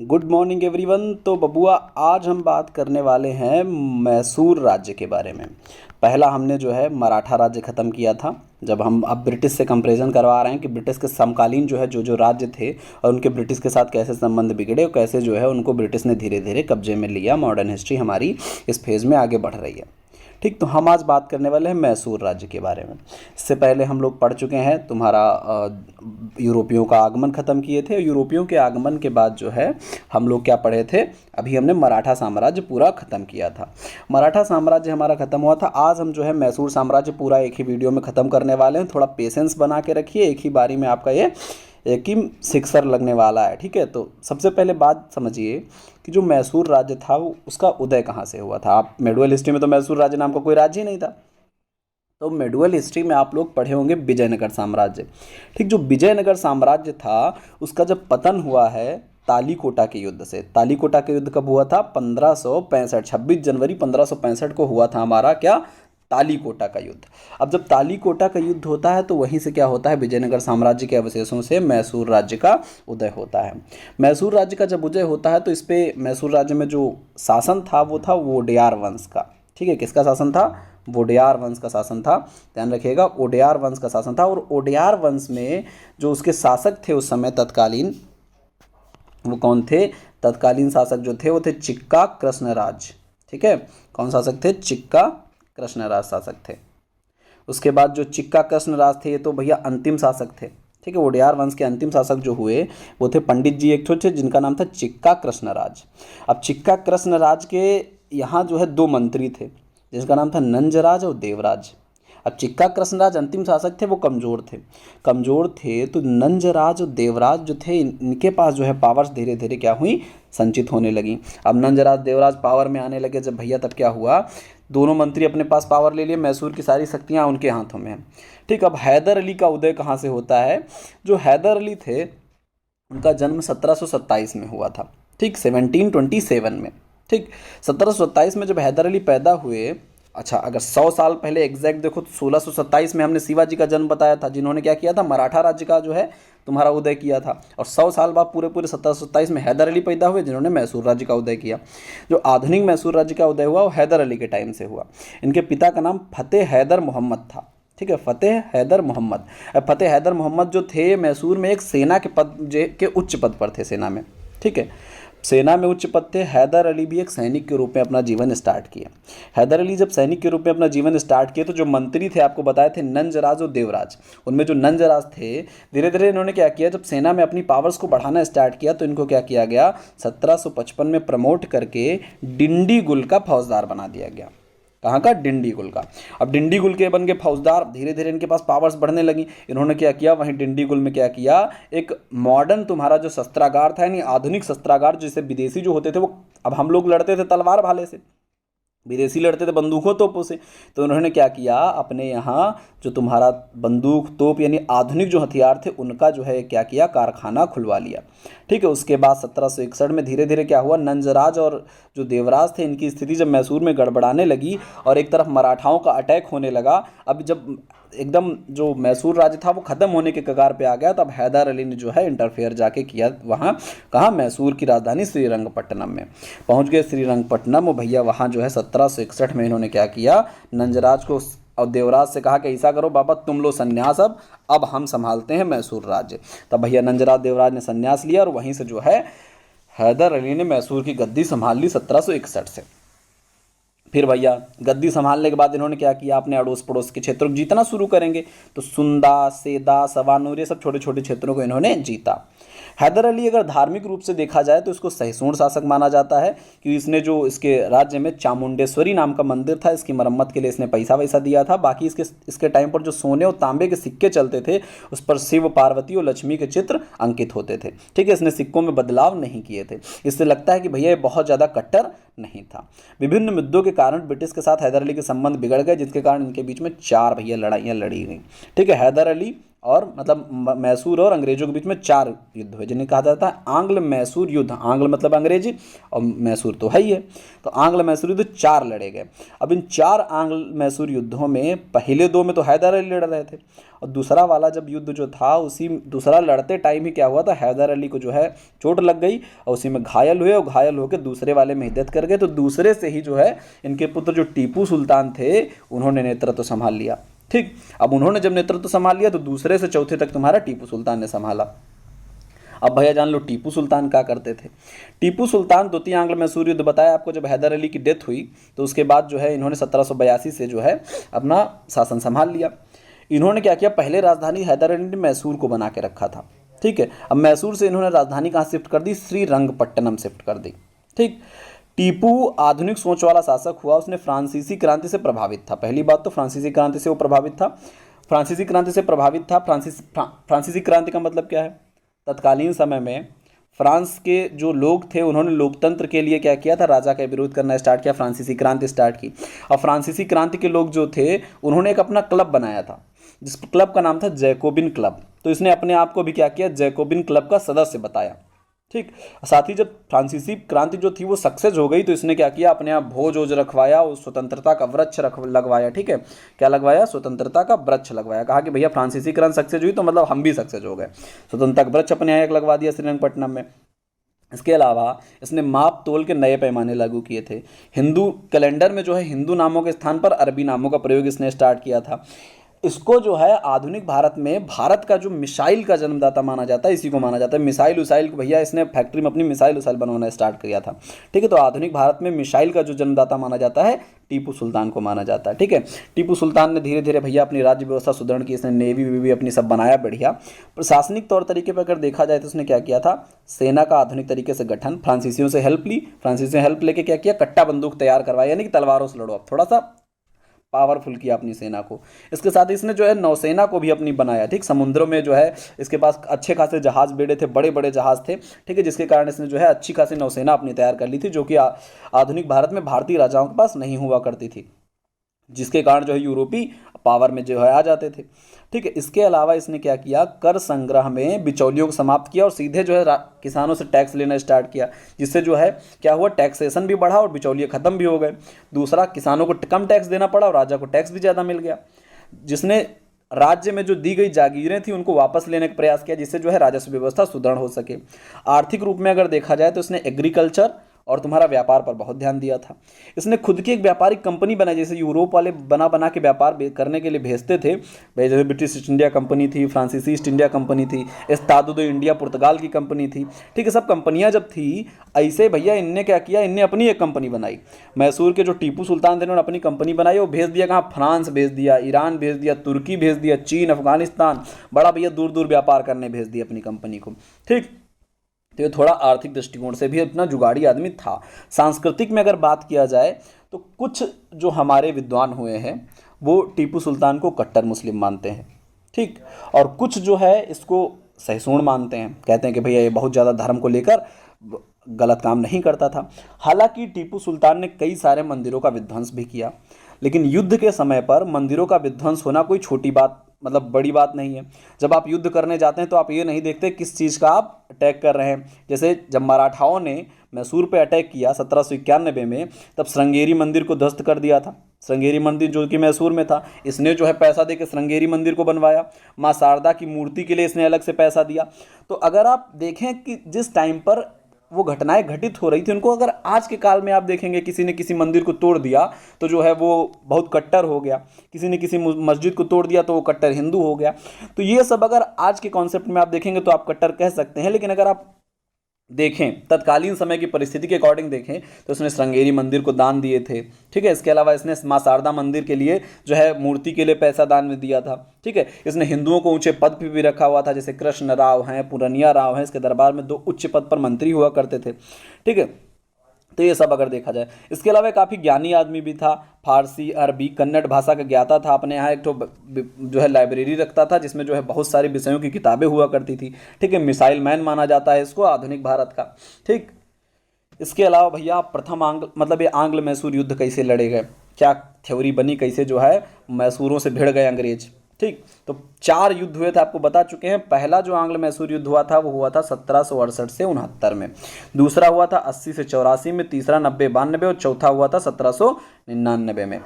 Good morning everyone. तो बबुआ, आज हम बात करने वाले हैं मैसूर राज्य के बारे में। पहला हमने जो है मराठा राज्य ख़त्म किया था। जब हम अब ब्रिटिश से कंपैरिजन करवा रहे हैं कि ब्रिटिश के समकालीन जो है जो राज्य थे और उनके ब्रिटिश के साथ कैसे संबंध बिगड़े और कैसे जो है उनको ब्रिटिश ने धीरे धीरे कब्जे में लिया। मॉडर्न हिस्ट्री हमारी इस फेज़ में आगे बढ़ रही है। ठीक, तो हम आज बात करने वाले हैं मैसूर राज्य के बारे में। इससे पहले हम लोग पढ़ चुके हैं तुम्हारा यूरोपियों का आगमन ख़त्म किए थे। यूरोपियों के आगमन के बाद जो है हम लोग क्या पढ़े थे, अभी हमने मराठा साम्राज्य पूरा ख़त्म किया था। मराठा साम्राज्य हमारा ख़त्म हुआ था। आज हम जो है मैसूर साम्राज्य पूरा एक ही वीडियो में ख़त्म करने वाले हैं। थोड़ा पेशेंस बना के रखिए, एक ही बारी में आपका ये एक ही सिक्सर लगने वाला है। ठीक है, तो सबसे पहले बात समझिए कि जो मैसूर राज्य था वो उसका उदय कहाँ से हुआ था। आप मेडुअल हिस्ट्री में तो मैसूर राज्य नाम का कोई राज्य ही नहीं था। तो मेडुअल हिस्ट्री में आप लोग पढ़े होंगे विजयनगर साम्राज्य। ठीक, जो विजयनगर साम्राज्य था उसका जब पतन हुआ है तालीकोटा के युद्ध से। तालीकोटा के युद्ध कब हुआ था? 1565, 26 जनवरी 1565 को हुआ था हमारा क्या, तालीकोटा का युद्ध। अब जब तालीकोटा का युद्ध होता है तो वहीं से क्या होता है, विजयनगर साम्राज्य के अवशेषों से मैसूर राज्य का उदय होता है। मैसूर राज्य का जब उदय होता है तो इस पे मैसूर राज्य में जो शासन था वो था वोडेयार वंश का। ठीक है, किसका शासन था? वोडेयार वंश का शासन था। ध्यान रखिएगा, ओडेयार वंश का शासन था। और ओडेयार वंश में जो उसके शासक थे उस समय तत्कालीन, वो कौन थे? तत्कालीन शासक जो थे वो थे चिक्का कृष्णराज। ठीक है, कौन शासक थे? चिक्का कृष्णराज शासक थे। उसके बाद जो चिक्का कृष्णराज थे ये तो भैया अंतिम शासक थे। ठीक है, ओडेयार वंश के अंतिम शासक जो हुए वो थे पंडित जी एक थे जिनका नाम था चिक्का कृष्णराज। अब चिक्का कृष्णराज के यहाँ जो है दो मंत्री थे जिसका नाम था नंजराज और देवराज। अब चिक्का कृष्णराज अंतिम शासक थे, वो कमज़ोर थे तो नंजराज और देवराज जो थे इनके पास जो है पावर्स धीरे धीरे क्या हुई, संचित होने लगी। अब नंजराज देवराज पावर में आने लगे जब भैया, तब क्या हुआ, दोनों मंत्री अपने पास पावर ले लिए, मैसूर की सारी शक्तियाँ उनके हाथों में हैं। ठीक, अब हैदर अली का उदय कहाँ से होता है? जो हैदर अली थे उनका जन्म 1727 में हुआ था। ठीक, 1727 में। ठीक, 1727 में जब हैदर अली पैदा हुए, अच्छा अगर 100 साल पहले एग्जैक्ट देखो तो 1627 में हमने शिवाजी का जन्म बताया था, जिन्होंने क्या किया था, मराठा राज्य का जो है तुम्हारा उदय किया था। और 100 साल बाद पूरे पूरे 1727 में हैदर अली पैदा हुए जिन्होंने मैसूर राज्य का उदय किया। जो आधुनिक मैसूर राज्य का उदय हुआ वो हैदर अली के टाइम से हुआ। इनके पिता का नाम फतेह हैदर मोहम्मद था। ठीक है, फतेह हैदर मोहम्मद। फतेह हैदर मोहम्मद जो थे मैसूर में एक सेना के पद के उच्च पद पर थे सेना में। ठीक है, सेना में उच्च पद थे। हैदर अली भी एक सैनिक के रूप में अपना जीवन स्टार्ट किया। हैदर अली जब सैनिक के रूप में अपना जीवन स्टार्ट किए तो जो मंत्री थे आपको बताए थे नंजराज और देवराज, उनमें जो नंजराज थे धीरे धीरे इन्होंने क्या किया, जब सेना में अपनी पावर्स को बढ़ाना स्टार्ट किया तो इनको क्या किया गया, 1755 में प्रमोट करके डिंडीगुल का फौजदार बना दिया गया। कहाँ का? डिंडीगुल का। अब डिंडीगुल के बन के फौजदार, धीरे धीरे इनके पास पावर्स बढ़ने लगी। इन्होंने क्या किया, वहीं डिंडीगुल में क्या किया, एक मॉडर्न तुम्हारा जो शस्त्रागार था, यानी आधुनिक शस्त्रागार, जिसे विदेशी जो होते थे वो, अब हम लोग लड़ते थे तलवार भाले से, विदेशी लड़ते थे बंदूकों तोपों से, तो उन्होंने क्या किया, अपने यहाँ जो तुम्हारा बंदूक तोप यानी आधुनिक जो हथियार थे उनका जो है क्या किया, कारखाना खुलवा लिया। ठीक है, उसके बाद 1761 में धीरे धीरे क्या हुआ, नंजराज और जो देवराज थे इनकी स्थिति जब मैसूर में गड़बड़ाने लगी और एक तरफ मराठाओं का अटैक होने लगा, अब जब एकदम जो मैसूर राज्य था वो ख़त्म होने के कगार पे आ गया, तब हैदर अली ने जो है इंटरफेयर जाके किया वहाँ, कहाँ, मैसूर की राजधानी श्रीरंगपट्टनम में पहुँच गए। श्रीरंगपट्टनम और भैया वहाँ जो है 1761 में इन्होंने क्या किया, नंजराज को और देवराज से कहा कि ऐसा करो बाबा, तुम लो संन्यास, अब हम संभालते हैं मैसूर राज्य। तब भैया नंजराज देवराज ने संन्यास लिया और वहीं से जो है हैदर अली ने मैसूर की गद्दी संभाल ली 1761 से। फिर भैया गद्दी संभालने के बाद इन्होंने क्या किया, अपने अड़ोस पड़ोस के क्षेत्रों को जीतना शुरू करेंगे। तो सुंदा, सेदा, सवानूर, ये सब छोटे छोटे क्षेत्रों को इन्होंने जीता। हैदर अली अगर धार्मिक रूप से देखा जाए तो इसको सहिष्णु शासक माना जाता है, क्योंकि इसने जो इसके राज्य में चामुंडेश्वरी नाम का मंदिर था, इसकी मरम्मत के लिए इसने पैसा वैसा दिया था। बाकी इसके टाइम पर जो सोने और तांबे के सिक्के चलते थे उस पर शिव, पार्वती और लक्ष्मी के चित्र अंकित होते थे। ठीक है, इसने सिक्कों में बदलाव नहीं किए थे। इससे लगता है कि भैया ये बहुत ज़्यादा कट्टर नहीं था। विभिन्न मुद्दों के कारण ब्रिटिश के साथ हैदर अली के संबंध बिगड़ गए, जिसके कारण इनके बीच में 4 भैया लड़ाइयाँ लड़ी गई। ठीक है, हैदर अली और मतलब मैसूर और अंग्रेजों के बीच में 4 युद्ध हुए, जिन्हें कहा जाता है आंग्ल मैसूर युद्ध। आंग्ल मतलब अंग्रेजी और मैसूर तो है ही है, तो आंग्ल मैसूर युद्ध 4 लड़े गए। अब इन 4 आंग्ल मैसूर युद्धों में पहले 2 में तो हैदर अली लड़ रहे थे, और दूसरा वाला जब युद्ध जो था उसी दूसरा लड़ते टाइम ही क्या हुआ था, हैदर अली को जो है चोट लग गई और उसी में घायल हुए, और घायल होकर दूसरे वाले में हिद्दत कर गए। तो दूसरे से ही जो है इनके पुत्र जो टीपू सुल्तान थे उन्होंने नेतृत्व संभाल लिया। ठीक, अब उन्होंने जब नेतृत्व संभाल लिया तो दूसरे से चौथे तक तुम्हारा टीपू सुल्तान ने संभाला। अब भैया जान लो टीपू सुल्तान क्या करते थे। टीपू सुल्तान द्वितीय आंग्ल मैसूर युद्ध बताया आपको, जब हैदर अली की डेथ हुई तो उसके बाद जो है इन्होंने 1782 से जो है अपना शासन संभाल लिया। इन्होंने क्या किया, पहले राजधानी हैदर अली ने मैसूर को बना के रखा था। ठीक है, अब मैसूर से इन्होंने राजधानी कहाँ शिफ्ट कर दी, श्रीरंगपट्टनम शिफ्ट कर दी। ठीक, टीपू आधुनिक सोच वाला शासक हुआ, उसने फ्रांसीसी क्रांति से प्रभावित था। पहली बात तो फ्रांसीसी क्रांति से वो प्रभावित था, फ्रांसीसी क्रांति से प्रभावित था। फ्रांसीसी क्रांति का मतलब क्या है, तत्कालीन समय में फ्रांस के जो लोग थे उन्होंने लोकतंत्र के लिए क्या किया था, राजा का विरोध करना स्टार्ट किया, फ्रांसीसी क्रांति स्टार्ट की। और फ्रांसीसी क्रांति के लोग जो थे उन्होंने एक अपना क्लब बनाया था, जिस क्लब का नाम था जैकोबिन क्लब। तो इसने अपने आप को भी क्या किया, जैकोबिन क्लब का सदस्य बताया। ठीक, साथ ही जब फ्रांसीसी क्रांति जो थी वो सक्सेस हो गई तो इसने क्या किया, अपने आप भोज ओज रखवाया और स्वतंत्रता का वृक्ष लगवाया। ठीक है, क्या लगवाया, स्वतंत्रता का वृक्ष लगवाया। कहा कि भैया फ्रांसीसी क्रांति सक्सेस हुई तो मतलब हम भी सक्सेस हो गए, स्वतंत्रता का वृक्ष अपने यहाँ एक लगवा दिया श्रीरंगपट्टनम में। इसके अलावा इसने माप तोल के नए पैमाने लागू किए थे। हिंदू कैलेंडर में जो है हिंदू नामों के स्थान पर अरबी नामों का प्रयोग इसने स्टार्ट किया था। इसको जो है आधुनिक भारत में भारत का जो मिसाइल का जन्मदाता माना जाता है, इसी को माना जाता है। मिसाइल उसाइल भैया इसने फैक्ट्री में अपनी मिसाइल उसाइल बनवाना स्टार्ट किया था। ठीक है, तो आधुनिक भारत में मिसाइल का जो जन्मदाता माना जाता है टीपू सुल्तान को माना जाता है। ठीक है, टीपू सुल्तान ने धीरे धीरे भैया अपनी राज्य व्यवस्था सुदृढ़ की, इसने नेवी वेवी अपनी सब बनाया बढ़िया। प्रशासनिक तौर तरीके पर अगर देखा जाए तो उसने क्या किया था, सेना का आधुनिक तरीके से गठन, फ्रांसीसियों से हेल्प ली, फ्रांसीसियों से हेल्प लेके क्या किया, कट्टा बंदूक तैयार करवाया, यानी कि तलवारों से लड़ो, अब थोड़ा सा पावरफुल किया अपनी सेना को। इसके साथ ही इसने जो है नौसेना को भी अपनी बनाया। ठीक, समुद्रों में जो है इसके पास अच्छे खासे जहाज बेड़े थे, बड़े बड़े जहाज थे। ठीक है, जिसके कारण इसने जो है अच्छी खासी नौसेना अपनी तैयार कर ली थी, जो कि आधुनिक भारत में भारतीय राजाओं के पास नहीं हुआ करती थी, जिसके कारण जो है यूरोपीय पावर में जो है आ जाते थे। ठीक है, इसके अलावा इसने क्या किया, कर संग्रह में बिचौलियों को समाप्त किया और सीधे जो है किसानों से टैक्स लेना स्टार्ट किया, जिससे जो है क्या हुआ, टैक्सेशन भी बढ़ा और बिचौलिए खत्म भी हो गए। दूसरा, किसानों को कम टैक्स देना पड़ा और राजा को टैक्स भी ज़्यादा मिल गया, जिसने राज्य में जो दी गई जागीरें थी उनको वापस लेने का प्रयास किया, जिससे जो है राजस्व व्यवस्था सुदृढ़ हो सके। आर्थिक रूप में अगर देखा जाए तो इसने एग्रीकल्चर और तुम्हारा व्यापार पर बहुत ध्यान दिया था। इसने खुद की एक व्यापारिक कंपनी बनाई, जैसे यूरोप वाले बना बना के व्यापार करने के लिए भेजते थे भाई, जैसे ब्रिटिश ईस्ट इंडिया कंपनी थी, फ्रांसीसी ईस्ट इंडिया कंपनी थी, एस्तादो दो इंडिया पुर्तगाल की कंपनी थी। ठीक है, सब कंपनियां जब थी ऐसे भैया इनने क्या किया, इनने अपनी एक कंपनी बनाई। मैसूर के जो टीपू सुल्तान थे उन्होंने अपनी कंपनी बनाई, वो भेज दिया कहाँ, फ्रांस भेज दिया, ईरान भेज दिया, तुर्की भेज दिया, चीन, अफगानिस्तान, बड़ा भैया दूर दूर व्यापार करने भेज दिया अपनी कंपनी को। ठीक, तो ये थोड़ा आर्थिक दृष्टिकोण से भी अपना जुगाड़ी आदमी था। सांस्कृतिक में अगर बात किया जाए तो कुछ जो हमारे विद्वान हुए हैं वो टीपू सुल्तान को कट्टर मुस्लिम मानते हैं। ठीक, और कुछ जो है इसको सहिष्णु मानते हैं, कहते हैं कि भैया ये बहुत ज़्यादा धर्म को लेकर गलत काम नहीं करता था। हालांकि टीपू सुल्तान ने कई सारे मंदिरों का विध्वंस भी किया, लेकिन युद्ध के समय पर मंदिरों का विध्वंस होना कोई छोटी बात मतलब बड़ी बात नहीं है। जब आप युद्ध करने जाते हैं तो आप ये नहीं देखते किस चीज़ का आप अटैक कर रहे हैं। जैसे जब मराठाओं ने मैसूर पे अटैक किया 1791 में, तब श्रृंगेरी मंदिर को ध्वस्त कर दिया था। श्रृंगेरी मंदिर जो कि मैसूर में था, इसने जो है पैसा दे के श्रृंगेरी मंदिर को बनवाया। माँ शारदा की मूर्ति के लिए इसने अलग से पैसा दिया। तो अगर आप देखें कि जिस टाइम पर वो घटनाएं घटित हो रही थी, उनको अगर आज के काल में आप देखेंगे किसी ने किसी मंदिर को तोड़ दिया तो जो है वो बहुत कट्टर हो गया, किसी ने किसी मस्जिद को तोड़ दिया तो वो कट्टर हिंदू हो गया। तो ये सब अगर आज के कॉन्सेप्ट में आप देखेंगे तो आप कट्टर कह सकते हैं, लेकिन अगर आप देखें तत्कालीन समय की परिस्थिति के अकॉर्डिंग देखें तो उसने श्रृंगेरी मंदिर को दान दिए थे। ठीक है, इसके अलावा इसने माँ शारदा मंदिर के लिए जो है मूर्ति के लिए पैसा दान में दिया था। ठीक है, इसने हिंदुओं को ऊंचे पद पर भी रखा हुआ था, जैसे कृष्ण राव हैं, पुरनिया राव हैं, इसके दरबार में 2 उच्च पद पर मंत्री हुआ करते थे। ठीक है, तो ये सब अगर देखा जाए। इसके अलावा काफ़ी ज्ञानी आदमी भी था, फारसी, अरबी, कन्नड़ भाषा का ज्ञाता था। अपने यहाँ एक तो जो है लाइब्रेरी रखता था जिसमें जो है बहुत सारे विषयों की किताबें हुआ करती थी। ठीक है, मिसाइल मैन माना जाता है इसको आधुनिक भारत का। ठीक, इसके अलावा भैया प्रथम ये आंग्ल मैसूर युद्ध कैसे लड़े गए, क्या थ्योरी बनी, कैसे जो है मैसूरों से भिड़ गए अंग्रेज। ठीक, तो 4 युद्ध हुए थे, आपको बता चुके हैं। पहला जो आंग्ल मैसूर युद्ध हुआ था वो हुआ था 1768 से 69 में, दूसरा हुआ था 80 से 84 में, तीसरा 90-92 और चौथा हुआ था 1799 में।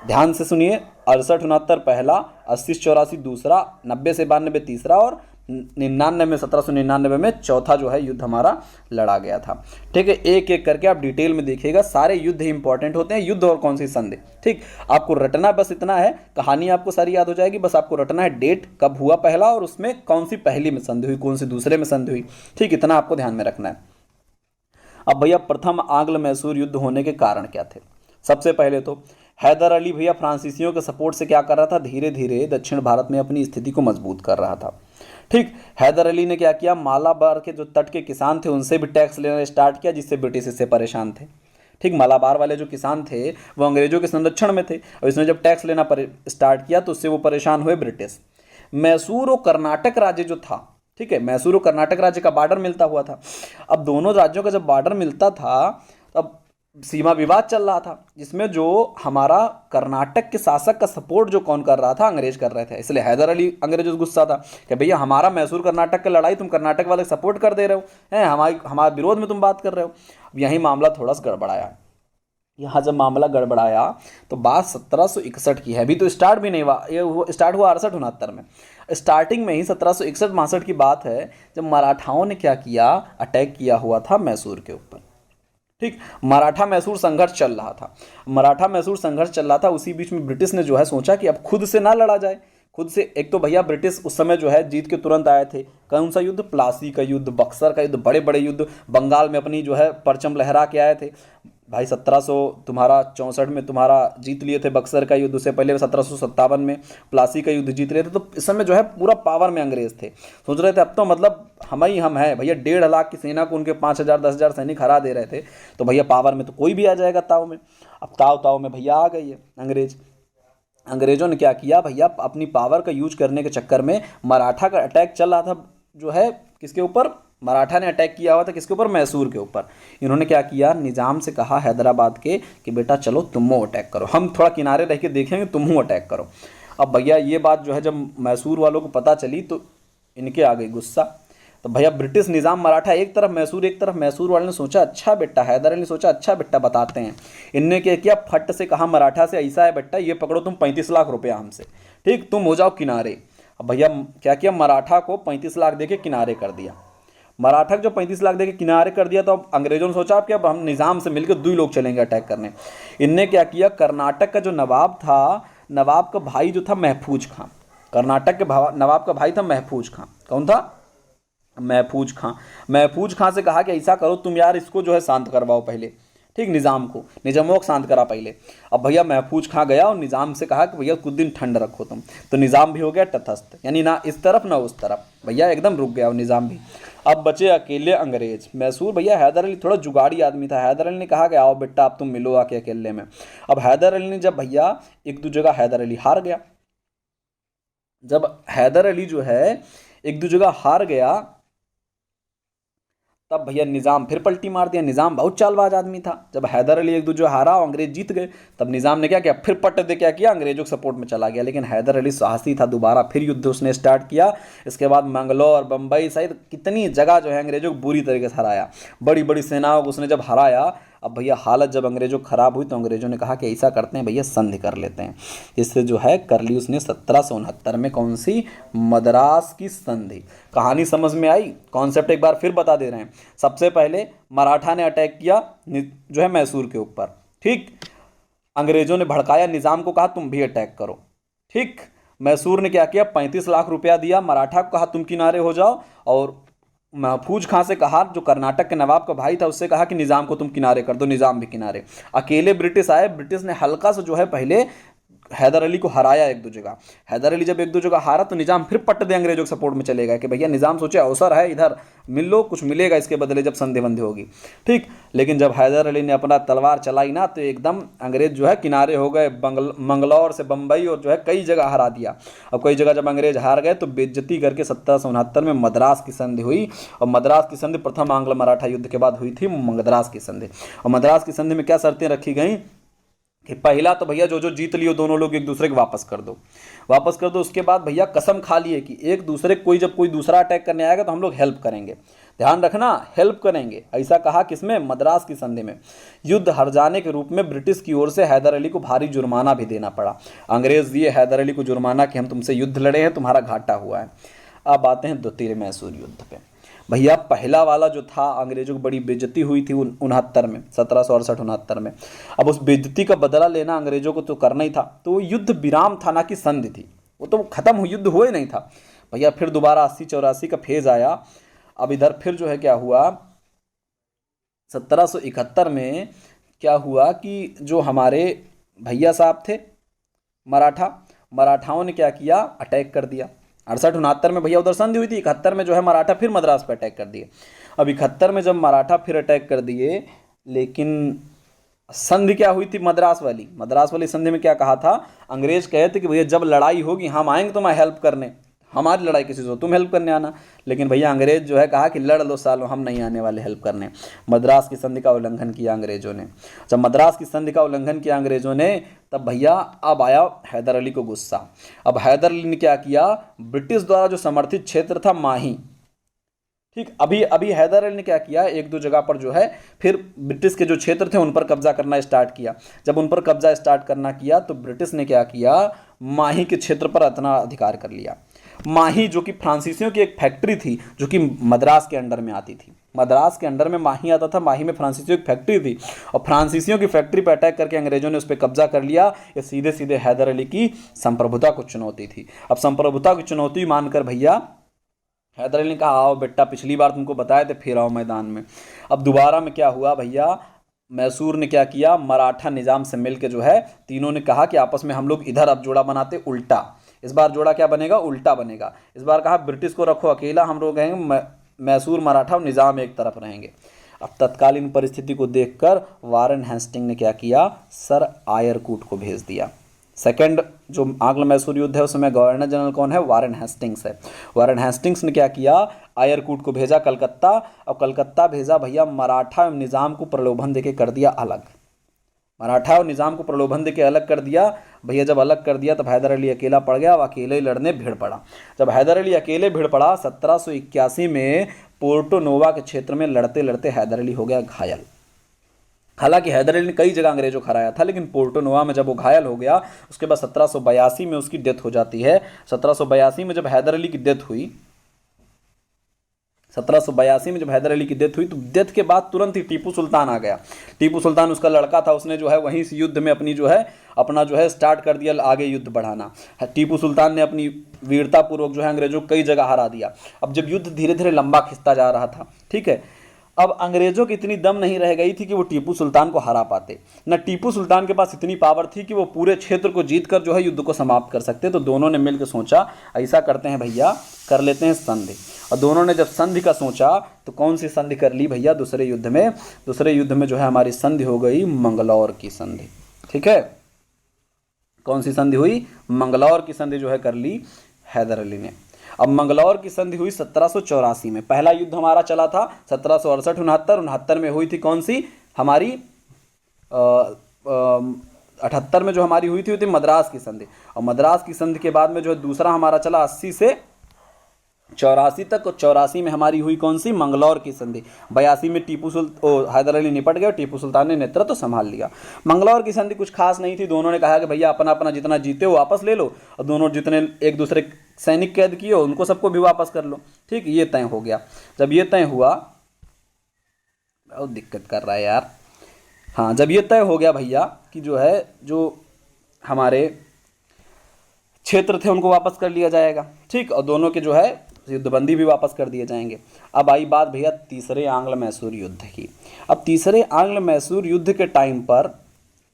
ध्यान से सुनिए, 68-69 पहला, 80 से 84 दूसरा, 90 से 92 तीसरा और 1799 में चौथा जो है युद्ध हमारा लड़ा गया था। ठीक है, एक एक करके आप डिटेल में देखिएगा, सारे युद्ध ही इंपॉर्टेंट होते हैं, युद्ध और कौन सी संधि। ठीक, आपको रटना बस इतना है, कहानी आपको सारी याद हो जाएगी, बस आपको रटना है डेट कब हुआ पहला और उसमें कौन सी पहली में संधि हुई, कौन सी दूसरे में संधि हुई। ठीक, इतना आपको ध्यान में रखना है। अब भैया प्रथम आंग्ल मैसूर युद्ध होने के कारण क्या थे? सबसे पहले तो हैदर अली भैया फ्रांसीसियों के सपोर्ट से क्या कर रहा था, धीरे धीरे दक्षिण भारत में अपनी स्थिति को मजबूत कर रहा था। ठीक, हैदर अली ने क्या किया, मालाबार के जो तट के किसान थे उनसे भी टैक्स लेना स्टार्ट किया, जिससे ब्रिटिश इससे परेशान थे। ठीक, मालाबार वाले जो किसान थे वो अंग्रेजों के संरक्षण में थे और इसने जब टैक्स लेना स्टार्ट किया तो उससे वो परेशान हुए ब्रिटिश। मैसूर और कर्नाटक राज्य जो था, ठीक है, मैसूर और कर्नाटक राज्य का बॉर्डर मिलता हुआ था। अब दोनों राज्यों का जब बॉर्डर मिलता था तब सीमा विवाद चल रहा था, जिसमें जो हमारा कर्नाटक के शासक का सपोर्ट जो कौन कर रहा था, अंग्रेज कर रहे थे। इसलिए हैदर अली अंग्रेजों से गुस्सा था कि भैया हमारा मैसूर कर्नाटक की लड़ाई तुम कर्नाटक वाले सपोर्ट कर दे रहे हो, हैं हमारे विरोध में तुम बात कर रहे हो। अब यही मामला थोड़ा सा गड़बड़ाया। यहाँ जब मामला गड़बड़ाया तो बात 1761 की है, अभी तो स्टार्ट भी नहीं हुआ, ये स्टार्ट हुआ 68-69 में। स्टार्टिंग में ही 1761-62 की बात है जब मराठाओं ने क्या किया, अटैक किया हुआ था मैसूर के ऊपर। ठीक, मराठा मैसूर संघर्ष चल रहा था, मराठा मैसूर संघर्ष चल रहा था। उसी बीच में ब्रिटिश ने जो है सोचा कि अब खुद से ना लड़ा जाए, खुद से। एक तो भैया ब्रिटिश उस समय जो है जीत के तुरंत आए थे। कौन सा युद्ध? प्लासी का युद्ध, बक्सर का युद्ध, बड़े बड़े युद्ध, बंगाल में अपनी जो है परचम लहरा के आए थे भाई। 1764 में तुम्हारा जीत लिए थे बक्सर का युद्ध, उससे पहले 1757 में प्लासी का युद्ध जीत लिए थे। तो इस समय जो है पूरा पावर में अंग्रेज थे, सोच रहे थे अब तो मतलब हम ही हम हैं भैया। 1.5 लाख की सेना को उनके 5,000-10,000 सैनिक हरा दे रहे थे, तो भैया पावर में तो कोई भी आ जाएगा ताव में। अब ताव में भैया आ गई है अंग्रेज। अंग्रेजों ने क्या किया भैया, अपनी पावर का यूज करने के चक्कर में मराठा का अटैक चल रहा था जो है किसके ऊपर, मराठा ने अटैक किया हुआ था किसके ऊपर, मैसूर के ऊपर। इन्होंने क्या किया, निज़ाम से कहा हैदराबाद के कि बेटा चलो तुम अटैक करो, हम थोड़ा किनारे रह के देखेंगे, तुम अटैक करो। अब भैया ये बात जो है जब मैसूर वालों को पता चली तो इनके आ गई गुस्सा। तो भैया ब्रिटिश निज़ाम मराठा एक तरफ, मैसूर एक तरफ। मैसूर वाले ने सोचा अच्छा बेटा, हैदर अली ने सोचा अच्छा बेटा बताते हैं। इनने क्या किया, फट से कहा मराठा से ऐसा है बेटा, ये पकड़ो तुम 35 लाख रुपया हमसे, ठीक, तुम हो जाओ किनारे। अब भैया क्या किया, मराठा को 35 लाख दे के किनारे कर दिया। मराठा जो 35 लाख देके किनारे कर दिया तो अब अंग्रेजों ने सोचा अब कि अब हम निज़ाम से मिलकर 2 लोग चलेंगे अटैक करने। इनने क्या किया, कर्नाटक का जो नवाब था, नवाब का भाई जो था महफूज खां, कर्नाटक के नवाब का भाई था महफूज खां। कौन था? महफूज खां। महफूज खां से कहा कि ऐसा करो तुम यार इसको जो है शांत करवाओ पहले, ठीक, निज़ाम को, निज़ामों को शांत करा पहले। अब भैया महफूज खां गया और निज़ाम से कहा कि भैया कुछ दिन ठंड रखो तुम। तो निज़ाम भी हो गया तटस्थ, यानी ना इस तरफ ना उस तरफ, भैया एकदम रुक गया और निज़ाम भी। अब बचे अकेले अंग्रेज। मैसूर भैया हैदर अली थोड़ा जुगाड़ी आदमी था। हैदर अली ने कहा कि आओ बेटा अब तुम मिलो आके अकेले में। अब हैदर अली ने जब भैया एक दो जगह हैदर अली हार गया, जब हैदर अली जो है एक दो जगह हार गया तब भैया निज़ाम फिर पलटी मार दिया। निज़ाम बहुत चालबाज आदमी था। जब हैदर अली एक दूसरे हारा और अंग्रेज जीत गए तब निज़ाम ने क्या किया, फिर पट दे क्या किया, अंग्रेजों के सपोर्ट में चला गया। लेकिन हैदर अली साहसी था, दोबारा फिर युद्ध उसने स्टार्ट किया। इसके बाद मंगलौर, बम्बई सहित कितनी जगह जो है अंग्रेजों को बुरी तरीके से हराया, बड़ी बड़ी सेनाओं को उसने जब हराया। अब भैया हालत जब अंग्रेजों खराब हुई तो अंग्रेजों ने कहा कि ऐसा करते हैं भैया संधि कर लेते हैं। इससे जो है कर ली उसने 1769 में, कौन सी, मद्रास की संधि। कहानी समझ में आई? कॉन्सेप्ट एक बार फिर बता दे रहे हैं। सबसे पहले मराठा ने अटैक किया जो है मैसूर के ऊपर, ठीक, अंग्रेजों ने भड़काया, निज़ाम को कहा तुम भी अटैक करो, ठीक। मैसूर ने क्या किया, 35 लाख रुपया दिया, मराठा को कहा तुम किनारे हो जाओ, और महफूज खां से कहा जो कर्नाटक के नवाब का भाई था उससे कहा कि निज़ाम को तुम किनारे कर दो, निज़ाम भी किनारे। अकेले ब्रिटिश आए, ब्रिटिश ने हल्का सा जो है पहले हैदर अली को हराया एक दो जगह। हैदर अली जब एक दो जगह हारा तो निज़ाम फिर पट दे अंग्रेजों के सपोर्ट में चलेगा कि भैया निज़ाम सोचे अवसर है इधर, मिल लो, कुछ मिलेगा इसके बदले जब संधि बंधी होगी, ठीक। लेकिन जब हैदर अली ने अपना तलवार चलाई ना तो एकदम अंग्रेज जो है किनारे हो गए। मंगलौर से बम्बई और जो है कई जगह हरा दिया। अब कई जगह जब अंग्रेज हार गए तो बेइज्जती करके 1769 में मद्रास की संधि हुई। और मद्रास की संधि प्रथम आंग्ल मराठा युद्ध के बाद हुई थी, मद्रास की संधि। और मद्रास की संधि में क्या शर्तें रखी गई कि पहला तो भैया जो जो जीत लियो दोनों लोग एक दूसरे के वापस कर दो, वापस कर दो। उसके बाद भैया कसम खा लिए कि एक दूसरे कोई जब कोई दूसरा अटैक करने आएगा तो हम लोग हेल्प करेंगे, ध्यान रखना हेल्प करेंगे। ऐसा कहा किसमें? मद्रास की संधि में। युद्ध हार जाने के रूप में ब्रिटिश की ओर से हैदर अली को भारी जुर्माना भी देना पड़ा। अंग्रेज दिए हैदर अली को जुर्माना कि हम तुमसे युद्ध लड़े हैं, तुम्हारा घाटा हुआ है। अब आते हैं द्वितीय मैसूर युद्ध पे। भैया पहला वाला जो था अंग्रेजों की बड़ी बेइज्जती हुई थी 69 में, 1768-69 में। अब उस बेइज्जती का बदला लेना अंग्रेजों को तो करना ही था, तो वो युद्ध विराम था ना कि संधि थी, वो तो खत्म हुई, युद्ध हुए नहीं था भैया। फिर दोबारा 80-84 का फेज आया। अब इधर फिर जो है क्या हुआ, 1771 में क्या हुआ कि जो हमारे भैया साहब थे मराठाओं ने क्या किया, अटैक कर दिया। 68-69 में भैया उधर संधि हुई थी, 71 में जो है मराठा फिर मद्रास पे अटैक कर दिए। अब 71 में जब मराठा फिर अटैक कर दिए, लेकिन संधि क्या हुई थी? मद्रास वाली संधि में क्या कहा था? अंग्रेज कहे थे कि भैया जब लड़ाई होगी हम आएंगे तुम्हें हेल्प करने, हमारी लड़ाई किसी से हो तुम हेल्प करने आना। लेकिन भैया अंग्रेज जो है कहा कि लड़ लो सालों, हम नहीं आने वाले हेल्प करने। मद्रास की संधि का उल्लंघन किया अंग्रेजों ने। जब मद्रास की संधि का उल्लंघन किया अंग्रेजों ने, तब भैया अब आया हैदर अली को गुस्सा। अब हैदर अली ने क्या किया, ब्रिटिश द्वारा जो समर्थित क्षेत्र था माही, ठीक, अभी हैदर अली ने क्या किया, एक दो जगह पर जो है फिर ब्रिटिश के जो क्षेत्र थे उन पर कब्जा करना स्टार्ट किया। जब उन पर कब्जा स्टार्ट करना किया तो ब्रिटिश ने क्या किया, माही के क्षेत्र पर अपना अधिकार कर लिया। माही जो कि फ्रांसीसियों की एक फैक्ट्री थी, जो कि मद्रास के अंडर में आती थी। मद्रास के अंडर में माही आता था, माही में फ्रांसीसियों की फैक्ट्री थी, और फ्रांसीसियों की फैक्ट्री पर अटैक करके अंग्रेजों ने उस पर कब्जा कर लिया। ये सीधे सीधे हैदर अली की संप्रभुता को चुनौती थी। अब संप्रभुता की चुनौती मानकर भैया हैदर अली ने कहा आओ बेटा, पिछली बार तुमको बताए थे, फिर आओ मैदान में। अब दोबारा में क्या हुआ भैया, मैसूर ने क्या किया, मराठा निजाम से मिलकर जो है तीनों ने कहा कि आपस में हम लोग इधर अब जोड़ा बनाते उल्टा। इस बार जोड़ा क्या बनेगा, उल्टा बनेगा। इस बार कहा ब्रिटिश को रखो अकेला, हम लोग रहेंगे मैसूर मराठा और निजाम एक तरफ रहेंगे। अब तत्कालीन परिस्थिति को देखकर वारेन हेस्टिंग ने क्या किया, सर आयरकूट को भेज दिया। सेकंड जो आंग्ल मैसूर युद्ध है उसमें गवर्नर जनरल कौन है, वारेन हेस्टिंग्स है। वारेन हेस्टिंग्स ने क्या किया, आयरकूट को भेजा कलकत्ता, और कलकत्ता भेजा भैया मराठा एवं निजाम को प्रलोभन देके कर दिया अलग। मराठा और निजाम को प्रलोभन देके अलग कर दिया भैया। जब अलग कर दिया तब हैदर अली अकेला पड़ गया, अब अकेले ही लड़ने भिड़ पड़ा। जब हैदर अली अकेले भिड़ पड़ा 1781 में पोर्टो नोवा के क्षेत्र में लड़ते लड़ते हैदर अली हो गया घायल। हालांकि हैदर अली ने कई जगह अंग्रेजों को हराया था, लेकिन पोर्टो नोवा में जब वो घायल हो गया उसके बाद 1782 में उसकी डेथ हो जाती है। 1782 में जब हैदर अली की डेथ हुई, 1782 में जब हैदर अली की डेथ हुई तो डेथ के बाद तुरंत ही टीपू सुल्तान आ गया। टीपू सुल्तान उसका लड़का था, उसने जो है वहीं से युद्ध में अपना जो है स्टार्ट कर दिया आगे युद्ध बढ़ाना। टीपू सुल्तान ने अपनी वीरतापूर्वक जो है अंग्रेजों को कई जगह हरा दिया। अब जब युद्ध धीरे धीरे लंबा खिंचता जा रहा था, ठीक है, अब अंग्रेजों की इतनी दम नहीं रह गई थी कि वो टीपू सुल्तान को हरा पाते, न टीपू सुल्तान के पास इतनी पावर थी कि वो पूरे क्षेत्र को जीतकर जो है युद्ध को समाप्त कर सकते। तो दोनों ने मिलकर सोचा ऐसा करते हैं भैया, कर लेते हैं संधि। और दोनों ने जब संधि का सोचा तो कौन सी संधि कर ली भैया, दूसरे युद्ध में जो है हमारी संधि हो गई मंगलौर की संधि। ठीक है, कौन सी संधि हुई, मंगलौर की संधि जो है कर ली हैदर अली ने। अब मंगलौर की संधि हुई 1784 में। पहला युद्ध हमारा चला था 1768-69 में हुई थी कौन सी हमारी 78 में जो हमारी हुई थी मद्रास की संधि। और मद्रास की संधि के बाद में जो है दूसरा हमारा चला 80 से 84 तक, और 84 में हमारी हुई कौन सी, मंगलौर की संधि। 82 में हैदर अली निपट गए, टीपू सुल्तान ने नेतृत्व संभाल लिया। मंगलौर की संधि कुछ खास नहीं थी। दोनों ने कहा कि भैया अपना अपना जितना जीते हो वापस ले लो, और दोनों जितने एक दूसरे सैनिक कैद किए हो उनको सबको भी वापस कर लो। ठीक, ये तय हो गया। जब ये तय हुआ, बहुत दिक्कत कर रहा है यार। हाँ, जब ये तय हो गया भैया कि जो हमारे क्षेत्र थे उनको वापस कर लिया जाएगा, ठीक, और दोनों के जो है युद्धबंदी भी वापस कर दिए जाएंगे। अब आई बात भैया तीसरे आंग्ल मैसूर युद्ध की। अब तीसरे आंग्ल मैसूर युद्ध के टाइम पर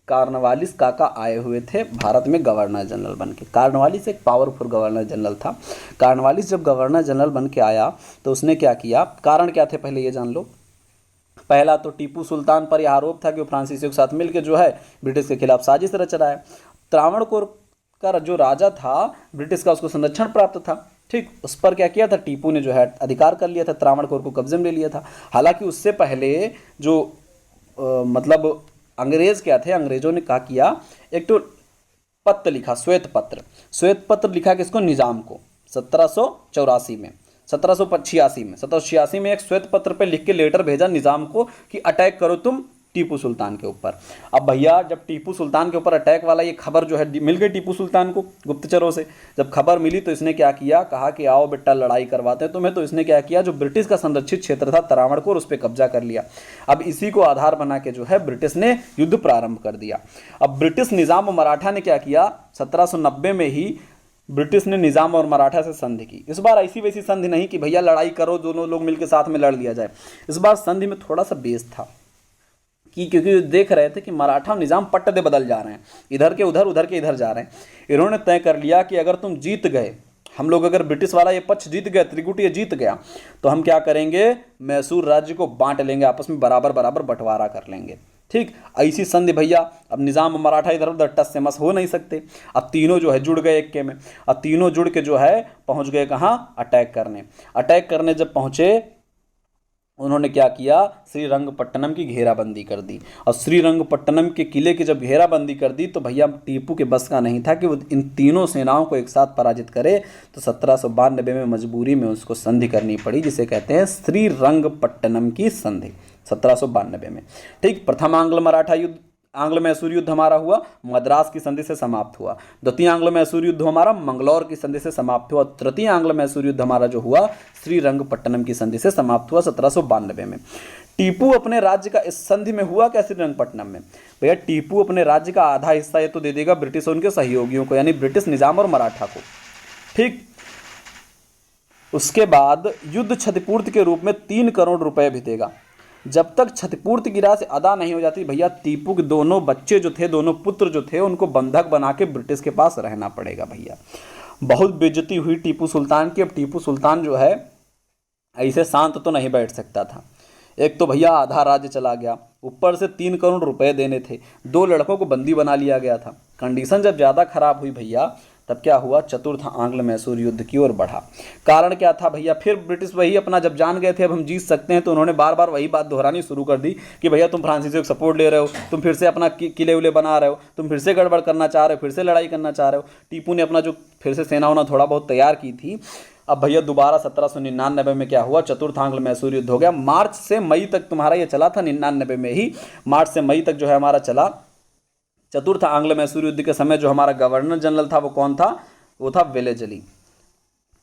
कॉर्नवालिस काका आए हुए थे भारत में गवर्नर जनरल बन के। कॉर्नवालिस एक पावरफुल गवर्नर जनरल था। कॉर्नवालिस जब गवर्नर जनरल बन के आया तो उसने क्या किया, कारण क्या थे पहले ये जान लो। पहला तो टीपू सुल्तान पर यह आरोप था कि वो फ्रांसीसियों के साथ मिलकर जो है ब्रिटिश के खिलाफ साजिश रच रहा है। त्रावणकोर का जो राजा था ब्रिटिश का, उसको संरक्षण प्राप्त था, ठीक, उस पर क्या किया था, टीपू ने जो है अधिकार कर लिया था, त्रावणकोर को कब्जे में ले लिया था। हालांकि उससे पहले जो मतलब अंग्रेज क्या थे, अंग्रेजों ने क्या किया, एक तो पत्र लिखा, श्वेत पत्र, श्वेत पत्र लिखा किसको, निजाम को, 1784 में, 1786 में एक श्वेत पत्र पे लिख के लेटर भेजा निजाम को कि अटैक करो तुम टीपू सुल्तान के ऊपर। अब भैया जब टीपू सुल्तान के ऊपर अटैक वाला ये खबर जो है मिल गई टीपू सुल्तान को गुप्तचरों से, जब खबर मिली तो इसने क्या किया, कहा कि आओ बेटा लड़ाई करवाते हैं तुम्हें। तो इसने क्या किया, जो ब्रिटिश का संरक्षित क्षेत्र था तरावणकोर, उस पर कब्जा कर लिया। अब इसी को आधार बना के जो है ब्रिटिश ने युद्ध प्रारंभ कर दिया। अब ब्रिटिश निजाम और मराठा ने क्या किया, 1790 में ही ब्रिटिश ने निजाम और मराठा से संधि की। इस बार ऐसी वैसी संधि नहीं कि भैया लड़ाई करो दोनों लोग मिलकर साथ में लड़ लिया जाए। इस बार संधि में थोड़ा सा बेस था कि क्योंकि देख रहे थे कि मराठा निजाम पट्टे बदल जा रहे हैं, इधर के उधर उधर के इधर जा रहे हैं। इन्होंने तय कर लिया कि अगर तुम जीत गए, हम लोग अगर ब्रिटिश वाला ये पक्ष जीत गए, त्रिकुट ये जीत गया, तो हम क्या करेंगे, मैसूर राज्य को बांट लेंगे, आपस में बराबर बराबर बंटवारा कर लेंगे। ठीक, ऐसी संधि भैया। अब निजाम मराठा इधर उधर टस से मस हो नहीं सकते। अब तीनों जो है जुड़ गए एक के में। अब तीनों जुड़ के जो है पहुंच गए कहाँ, अटैक करने। अटैक करने जब पहुंचे, उन्होंने क्या किया, श्रीरंगपट्टनम की घेराबंदी कर दी। और श्रीरंगपट्टनम के किले की जब घेराबंदी कर दी तो भैया टीपू के बस का नहीं था कि वो इन तीनों सेनाओं को एक साथ पराजित करे। तो 1792 में मजबूरी में उसको संधि करनी पड़ी, जिसे कहते हैं श्रीरंगपट्टनम की संधि, 1792 में। ठीक, प्रथम आंग्ल मराठा युद्ध, आंग्ल मैसूर युद्ध हमारा हुआ, मद्रास की संधि से समाप्त हुआ। द्वितीय आंग्ल मैसूर युद्ध हमारा मंगलौर की संधि से समाप्त हुआ। तृतीय आंग्ल मैसूर युद्ध हमारा जो हुआ श्रीरंगपट्टनम की संधि से समाप्त हुआ 1792 में। टीपू अपने राज्य का इस संधि में हुआ क्या, श्रीरंगपट्टनम में भैया, टीपू अपने राज्य का आधा हिस्सा ये तो दे देगा ब्रिटिश और उनके सहयोगियों को, यानी ब्रिटिश निजाम और मराठा को। ठीक, उसके बाद युद्ध क्षतिपूर्ति के रूप में 3 करोड़ रुपए भी देगा। जब तक क्षतिपूर्ति की राशि अदा नहीं हो जाती भैया, टीपू के दोनों बच्चे जो थे, दोनों पुत्र जो थे, उनको बंधक बना के ब्रिटिश के पास रहना पड़ेगा भैया। बहुत बेइज्जती हुई टीपू सुल्तान की। अब टीपू सुल्तान जो है ऐसे शांत तो नहीं बैठ सकता था। एक तो भैया आधा राज्य चला गया, ऊपर से 3 करोड़ रुपए देने थे, 2 लड़कों को बंदी बना लिया गया था। कंडीशन जब ज़्यादा खराब हुई भैया, तब क्या हुआ, चतुर्थ आंग्ल मैसूर युद्ध की ओर बढ़ा। कारण क्या था भैया, फिर ब्रिटिश वही अपना जब जान गए थे अब हम जीत सकते हैं, तो उन्होंने बार बार वही बात दोहरानी शुरू कर दी कि भैया तुम फ्रांसीसियों का सपोर्ट ले रहे हो, तुम फिर से अपना किले उले बना रहे हो, तुम फिर से गड़बड़ करना चाह रहे हो, फिर से लड़ाई करना चाह रहे हो। टीपू ने अपना जो फिर से सेना उना थोड़ा बहुत तैयार की थी। अब भैया दोबारा 1799 में क्या हुआ, चतुर्थ आंग्ल मैसूर युद्ध हो गया। मार्च से मई तक तुम्हारा ये चला था, 99 में ही मार्च से मई तक जो है हमारा चला। चतुर्थ आंग्ल मैसूर युद्ध के समय जो हमारा गवर्नर जनरल था वो कौन था, वो था वेलेजली।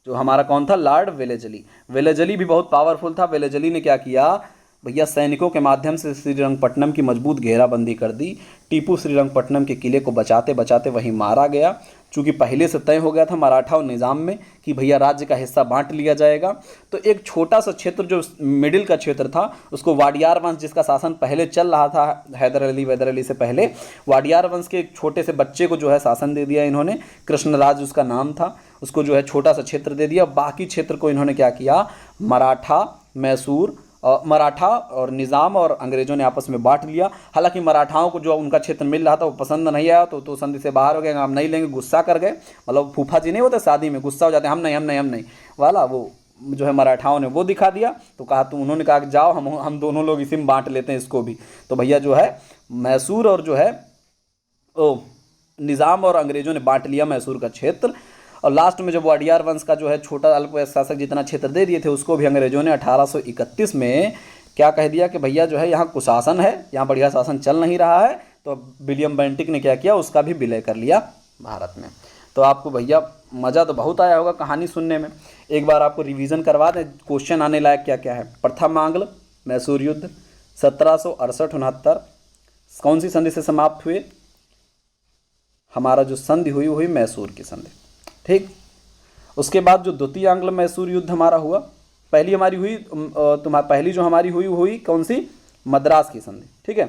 जो हमारा कौन था, लॉर्ड वेलेजली। वेलेजली भी बहुत पावरफुल था। वेलेजली ने क्या किया भैया, सैनिकों के माध्यम से श्रीरंगपट्टनम की मजबूत घेराबंदी कर दी। टीपू श्रीरंगपट्टनम के किले को बचाते बचाते वहीं मारा गया। चूँकि पहले से तय हो गया था मराठा और निज़ाम में कि भैया राज्य का हिस्सा बांट लिया जाएगा, तो एक छोटा सा क्षेत्र जो मिडिल का क्षेत्र था उसको वाडियार वंश, जिसका शासन पहले चल रहा था हैदर अली से पहले, वाडियार वंश के एक छोटे से बच्चे को जो है शासन दे दिया इन्होंने, कृष्णराज उसका नाम था। उसको जो है छोटा सा क्षेत्र दे दिया। बाकी क्षेत्र को इन्होंने क्या किया, मराठा और निज़ाम और अंग्रेज़ों ने आपस में बांट लिया। हालांकि मराठाओं को जो उनका क्षेत्र मिल रहा था वो पसंद नहीं आया, तो संधि से बाहर हो गए, हम नहीं लेंगे, गुस्सा कर गए। मतलब फूफा जी नहीं होते शादी में गुस्सा हो जाते हैं, हम नहीं वाला, वो जो है मराठाओं ने वो दिखा दिया। तो कहा, तो उन्होंने कहा कि जाओ हम दोनों लोग इसी में बांट लेते हैं इसको भी। तो भैया जो है मैसूर और जो है निज़ाम और अंग्रेज़ों ने बांट लिया मैसूर का क्षेत्र। और लास्ट में जब वाडियार वंश का जो है छोटा अल्प शासक जितना क्षेत्र दे दिए थे, उसको भी अंग्रेजों ने 1831 में क्या कह दिया कि भैया जो है यहाँ कुशासन है, यहाँ बढ़िया शासन चल नहीं रहा है। तो विलियम बेंटिक ने क्या किया, उसका भी विलय कर लिया भारत में। तो आपको भैया मज़ा तो बहुत आया होगा कहानी सुनने में। एक बार आपको रिवीजन करवा दें, क्वेश्चन आने लायक क्या क्या है। प्रथम आंग्ल मैसूर युद्ध 1768-69 कौन सी संधि से समाप्त हुए, हमारा जो संधि हुई मैसूर की संधि। ठीक, उसके बाद जो द्वितीय आंग्ल मैसूर युद्ध हमारा हुआ, पहली हमारी हुई पहली जो हमारी हुई कौन सी, मद्रास की संधि। ठीक है,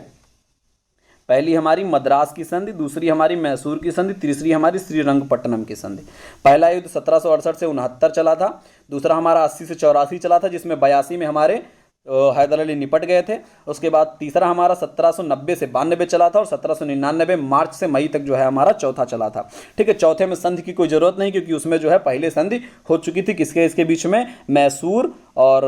पहली हमारी मद्रास की संधि, दूसरी हमारी मैसूर की संधि, तीसरी हमारी श्रीरंगपट्टनम की संधि। पहला युद्ध 1768 से 69 चला था, दूसरा हमारा 80 से 84 चला था, जिसमें 82 में हमारे हैदर अली निपट गए थे। उसके बाद तीसरा हमारा 1790 से 92 चला था, और 1799 मार्च से मई तक जो है हमारा चौथा चला था। ठीक है, चौथे में संधि की कोई ज़रूरत नहीं, क्योंकि उसमें जो है पहले संधि हो चुकी थी। किसके इसके बीच में, मैसूर और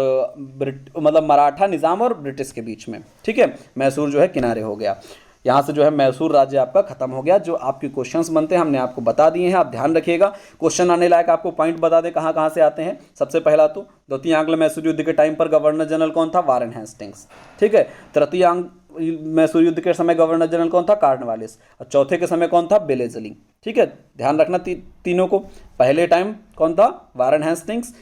मतलब मराठा निज़ाम और ब्रिटिश के बीच में। ठीक है, मैसूर जो है किनारे हो गया। यहाँ से जो है मैसूर राज्य आपका खत्म हो गया। जो आपके क्वेश्चंस बनते हैं हमने आपको बता दिए हैं, आप ध्यान रखिएगा। क्वेश्चन आने लायक आपको पॉइंट बता दे कहाँ कहाँ से आते हैं। सबसे पहला तो द्वितीय आंग्ल मैसूर युद्ध के टाइम पर गवर्नर जनरल कौन था? Warren Hastings. ठीक है। तृतीय मैसूर युद्ध के समय गवर्नर जनरल कौन था? कॉर्नवालिस। और चौथे के समय कौन था? बेलेजली। ठीक है, ध्यान रखना तीनों को। पहले टाइम कौन था? वारेन हेस्टिंग्स,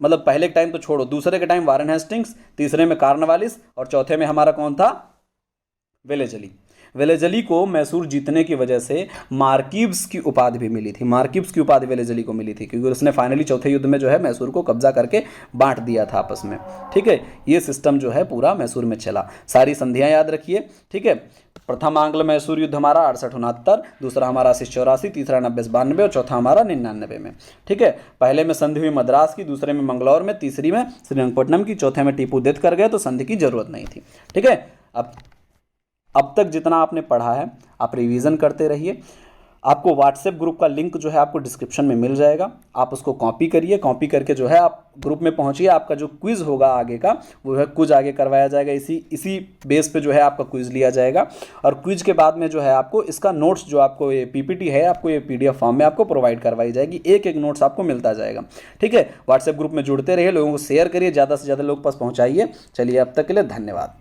मतलब पहले के टाइम तो छोड़ो, दूसरे के टाइम वारेन हेस्टिंग्स, तीसरे में कॉर्नवालिस और चौथे में हमारा कौन था? वेलेजली। वेलेजली को मैसूर जीतने की वजह से मार्किव्स की उपाधि भी मिली थी। मार्किव्स की उपाधि वेलेजली को मिली थी क्योंकि उसने फाइनली चौथे युद्ध में जो है मैसूर को कब्जा करके बांट दिया था आपस में। ठीक है, ये सिस्टम जो है पूरा मैसूर में चला। सारी संधियां याद रखिए। ठीक है, प्रथम आंग्ल मैसूर युद्ध हमारा 68-69, दूसरा हमारा 80-84, तीसरा 90-92 और चौथा हमारा 99 में। ठीक है, पहले में संधि हुई मद्रास की, दूसरे में मंगलौर में, तीसरी में श्रीरंगपट्टनम की, चौथे में टीपू डेथ कर गए तो संधि की जरूरत नहीं थी। ठीक है, अब तक जितना आपने पढ़ा है आप रिवीजन करते रहिए। आपको व्हाट्सएप ग्रुप का लिंक जो है आपको डिस्क्रिप्शन में मिल जाएगा, आप उसको कॉपी करिए। कॉपी करके जो है आप ग्रुप में पहुंचिए। आपका जो क्विज़ होगा आगे का वो है कुछ आगे करवाया जाएगा, इसी बेस पे जो है आपका क्विज़ लिया जाएगा। और क्विज़ के बाद में जो है आपको इसका नोट्स जो आपको ये पीपीटी है आपको ये पीडीएफ फॉर्म में आपको प्रोवाइड करवाई जाएगी। एक एक नोट्स आपको मिलता जाएगा। ठीक है, व्हाट्सएप ग्रुप में जुड़ते रहिए, लोगों को शेयर करिए, ज़्यादा से ज़्यादा लोग पास पहुँचाइए। चलिए, अब तक के लिए धन्यवाद।